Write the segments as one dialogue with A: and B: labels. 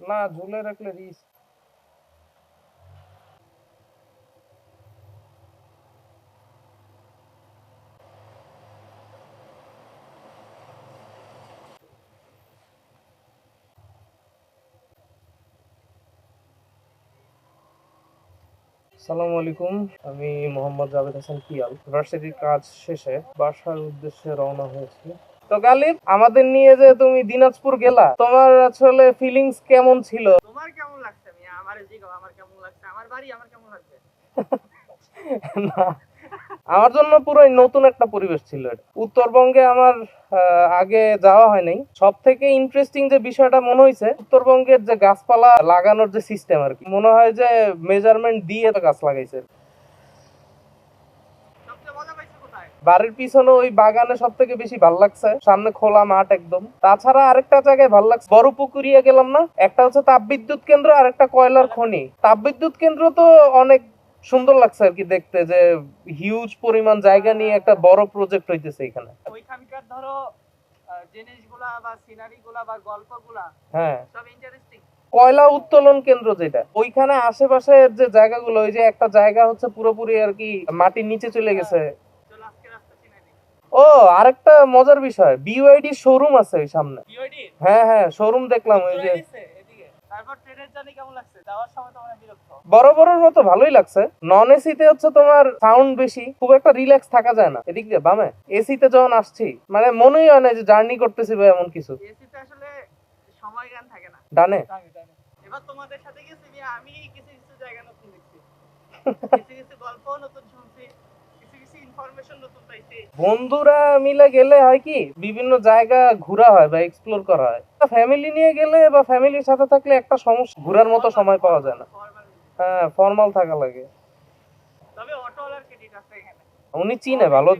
A: না, ঝুলে রাখলে রিস্ক। আসসালামু আলাইকুম, আমি মোহাম্মদ জাভেদ হাসান পিয়াল। ভার্সিটির কাজ শেষে বাসার উদ্দেশ্যে রওনা হয়েছি। তো গালিব, আমাদের নিয়ে যে তুমি দিনাজপুর গেলা, তোমার আসলে ফিলিংস কেমন ছিল?
B: তোমার কেমন লাগছে? মিয়া আমারে জিগাও আমার কেমন লাগছে, আমার বাড়ি আমার কেমন লাগছে।
A: না, আমার জন্য পুরো নতুন একটা পরিবেশ ছিল এটা। উত্তরবঙ্গে আমার আগে যাওয়া হয় নাই। সব থেকে ইন্টারেস্টিং যে বিষয়টা মনে হয়েছে, উত্তরবঙ্গের যে গাছপালা লাগানোর যে সিস্টেম আর কি, মনে হয় যে মেজারমেন্ট দিয়ে তো গাছ লাগাইছে।
B: সবচেয়ে মজা পাইছো কোথায়?
A: বাড়ির পিছনে ওই বাগানে সব থেকে বেশি ভাল লাগছে, সামনে খোলা মাঠ একদম। তাছাড়া আরেকটা জায়গায় ভাল লাগছে, বড় পুকুরিয়া গেলাম না, একটা হচ্ছে তাপবিদ্যুৎ কেন্দ্র আর একটা কয়লার খনি। তাপবিদ্যুৎ কেন্দ্র তো অনেক সুন্দর লাগছে আর কি দেখতে, যে হিউজ পরিমাণ জায়গা নিয়ে একটা বড় প্রজেক্ট হইতেছে এখানে।
B: ওইখানকার ধরো জিনিসগুলা বা সিনারি গুলা বা গল্পগুলা
A: হ্যাঁ,
B: সব ইন্টারেস্টিং।
A: কয়লা উত্তোলন কেন্দ্র যেটা, ওইখানে আশেপাশে যে জায়গাগুলো, ওই যে একটা জায়গা হচ্ছে পুরোপুরি আর কি মাটির নিচে চলে গেছে।
B: চলো আজকে রাস্তা সিনারি।
A: ও, আরেকটা মজার বিষয়, বিওআইডি শোরুম আছে ওই সামনে।
B: বিওডি
A: হ্যাঁ হ্যাঁ, শোরুম দেখলাম ওই যে।
B: এদিকে। তারপর ট্রেনের জার্নি কেমন লাগছে? যাওয়ার সময় তোমার বিরক্ত?
A: বড় বড়র মতো ভালোই লাগছে। নন এসিতে হচ্ছে তোমার সাউন্ড বেশি, খুব একটা রিল্যাক্স থাকা যায় না। এদিক দিয়ে বামে এসিতে যখন আসছি, মানে মনেই হয় না যে জার্নি করতেছি বা এমন কিছু।
B: এসিতে আসলে সময় জ্ঞান থাকে না।
A: ডানে।
B: এবার তোমাদের সাথে গেছি মিয়া, আমি কিছু কিছু জায়গা নতুন দেখছি, কিছু কিছু গল্প নতুন শুনছি, কিছু কিছু ইনফরমেশন নতুন পাইছি।
A: বন্ধুরা মিলে গেলে হয় কি, বিভিন্ন জায়গা ঘোরা হয় বা এক্সপ্লোর করা হয়। ফ্যামিলি নিয়ে গেলে বা ফ্যামিলির সাথে থাকলে একটা সমস্যা, ঘোরার মতো সময় পাওয়া যায় না। হ্যাঁ, ফর্মাল থাকা লাগে।
B: তবে অটোওয়ালার ক্রেডিট আছে এখানে।
A: উনি চিনে, ভালো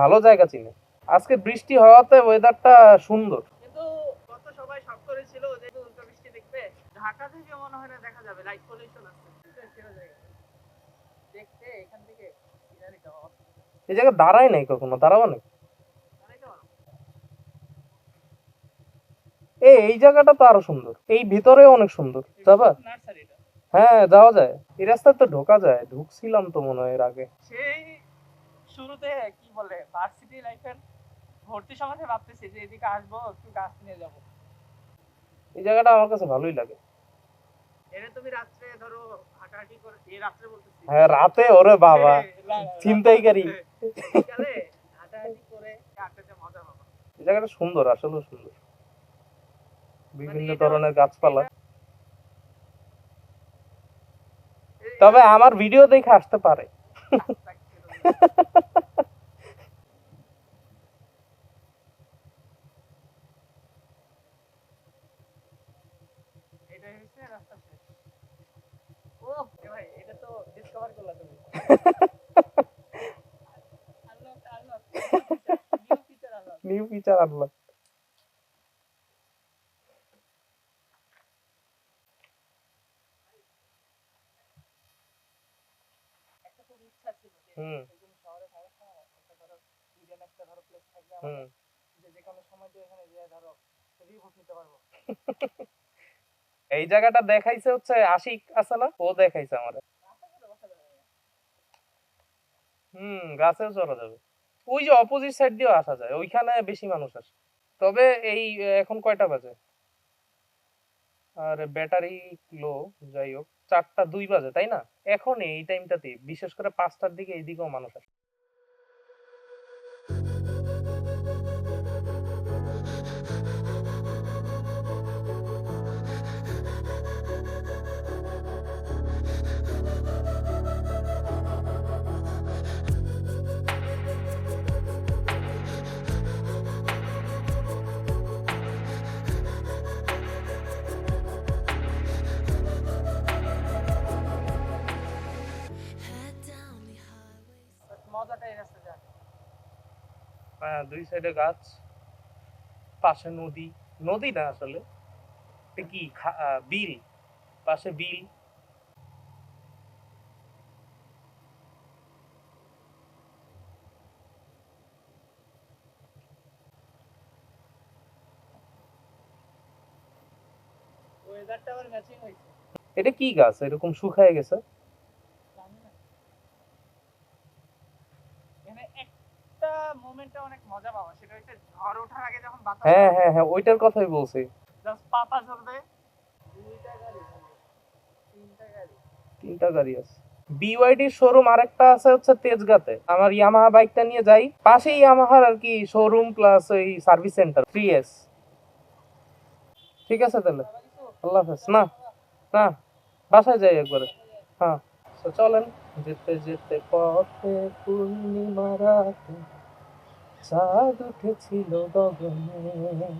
A: ভালো জায়গা চিনে। আজকে বৃষ্টি হওয়াতে ওয়েদারটা সুন্দর।
B: কিন্তু কত সবাই শখ করেছিল যে উল্কা বৃষ্টি দেখবে, ঢাকা থেকে মনে হয় না দেখা যাবে, লাইট পলিউশন আছে। সেরা জায়গা দেখতে এখান থেকে সিনারিটা
A: এই জায়গা দাঁড়ায় নাই কখনো, দাঁড়াবো না।
B: অনেক ভালো।
A: এই জায়গাটা তো আরো সুন্দর, এই ভিতরে অনেক সুন্দর। যাবা?
B: নার্সারিটা
A: হ্যাঁ, যাওয়া যায়। এই রাস্তায় তো ঢোকা যায়, ঢুকছিলাম তো মনে হয় এর আগে।
B: সেই শুরুতে কি বলে ভার্সিটি লাইফের ভর্তি সমাজে ভাবতেছি যে এদিকে আসবো, একটু গাছ নিয়ে যাবো।
A: এই জায়গাটা আমার কাছে ভালোই লাগে।
B: এনে তুমি রাত্রে ধরো হাঁটাহাঁটি করে, এই রাত্রে বলতেছি,
A: হ্যাঁ, রাতে ওরে বাবা, ছিনতাইকারী।
B: বিকালে হাঁটাহাঁটি করে আড্ডাতে মজা পাবো।
A: এই জায়গাটা সুন্দর, আসলে সুন্দর,
B: মানে
A: বিভিন্ন
B: এটা
A: ধরনের গাছপালা।
B: এটা-
A: তবে আমার ভিডিও দেখে আসতে পারে।
B: এটা হচ্ছে রাস্তা শেষ। ও ভাই, এটা তো ডিসকভার করলা তুমি। Unlock unlock new feature unlock.
A: New feature unlock.
B: একটা খুব ইচ্ছা ছিল যে এরকম শহরে থাকার সময় একটা ধরো ইডেন একটা ধরো প্লেস থাকবে আমাদের, যে যে কোনো সময় তো এখানে যে ধরো রিভোট নিতে পারবো।
A: এই জায়গাটা দেখাইছে হচ্ছে আশিক আছে না, ও দেখাইছে আমারে। গাছেও চড়া যাবে। ওই যে অপোজিট সাইড দিয়েও আসা যায়, ওইখানে বেশি মানুষ আসে। তবে এই এখন কয়টা বাজে? আর ব্যাটারি লো। যাই হোক, 4টা 2 বাজে তাই না? এখন এই টাইমটাতে বিশেষ করে 5টার দিকে এইদিকেও মানুষ আসে।
B: মজাটা এই রাস্তা যায়।
A: হ্যাঁ, 2 সাইডে গাছ, পাশে নদী। নদী না আসলে, এটা কি বিল, পাশে বিল।
B: ওয়েদারটা আবার ম্যাচিং হয়েছে।
A: এটা কি গাছ এরকম শুকায় গেছে?
B: জানি না। এখানে একটা মোমেন্টে অনেক মজা পাওয়া, সেটা হচ্ছে ঝড় ওঠার আগে যখন বাতাস
A: হ্যাঁ হ্যাঁ হ্যাঁ, ওইটার কথাই বলছি।
B: জাস্ট পাতা ঝরবে। দুইটা গাড়ি, তিনটা গাড়ি।
A: তিনটা গাড়ি আছে। বিওয়াইডির শোরুম আরেকটা আছে হচ্ছে তেজগাঁতে। আমার ইয়ামাহা বাইকটা নিয়ে যাই, পাশেই ইয়ামাহার আর কি শোরুম প্লাস ওই সার্ভিস সেন্টার 3S। ঠিক আছে তাহলে, আল্লাহ হাফেজ। না না, বাসায় যাই একবারে। হ্যাঁ, তো চলেন। যেতে যেতে পথে পূর্ণিমা রাতে চাঁদ উঠেছিল গগনে।